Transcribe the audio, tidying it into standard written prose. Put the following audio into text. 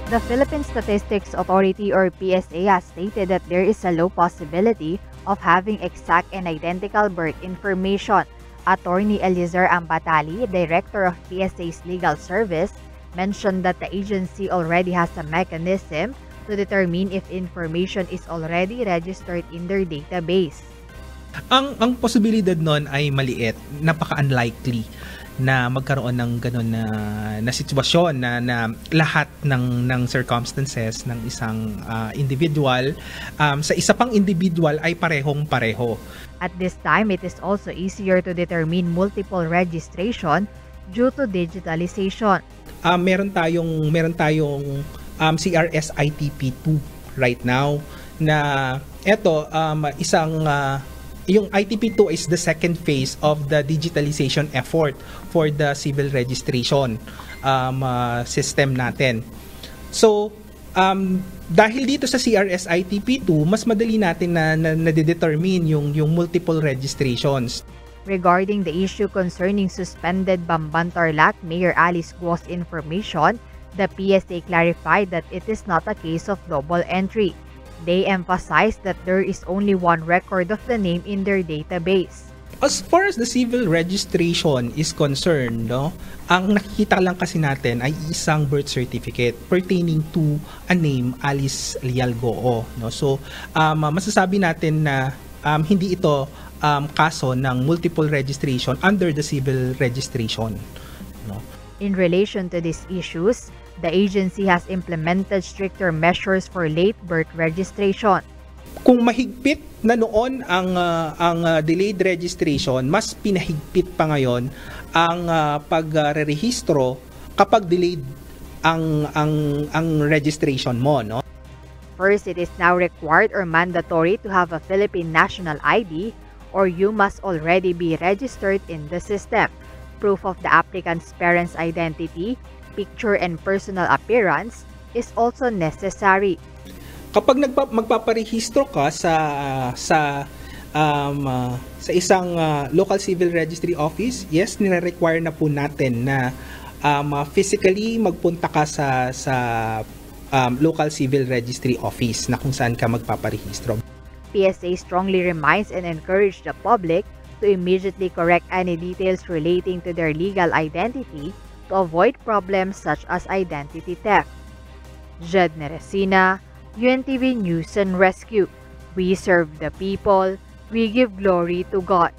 The Philippine Statistics Authority or PSA has stated that there is a low possibility of having exact and identical birth information. Attorney Eliezer Ambatali, director of PSA's legal service, mentioned that the agency already has a mechanism to determine if information is already registered in their database. Ang posibilidad nun ay maliit, napaka-unlikely na magkaroon ng ganun na sitwasyon na lahat ng circumstances ng isang individual sa isa pang individual ay parehong-pareho. At this time, it is also easier to determine multiple registration due to digitalization. Meron tayong CRS ITP2 right now na yung ITP2 is the second phase of the digitalization effort for the civil registration system natin. So, dahil dito sa CRS ITP2, mas madali natin na determine yung multiple registrations. Regarding the issue concerning suspended Bamban Tarlac Mayor Alice Guo's information, the PSA clarified that it is not a case of double entry. They emphasized that there is only one record of the name in their database. As far as the civil registration is concerned, ang nakikita lang kasi natin ay isang birth certificate pertaining to a name, Alice Leal Goo. So, masasabi natin na hindi ito kaso ng multiple registration under the civil registration. In relation to these issues, the agency has implemented stricter measures for late birth registration. Kung mahigpit na noon ang delayed registration, mas pinahigpit pa ngayon ang pagrerehistro kapag delayed ang registration mo, no? First, it is now required or mandatory to have a Philippine national ID, or you must already be registered in the system. Proof of the applicant's parents' identity, picture, and personal appearance is also necessary. Kapag magpaparehistro ka sa isang local civil registry office, yes, nire-require na po natin na physically magpunta ka sa local civil registry office na kung saan ka magpaparehistro. PSA strongly reminds and encourages the public to immediately correct any details relating to their legal identity to avoid problems such as identity theft. Jed Neresina, UNTV News and Rescue. We serve the people. We give glory to God.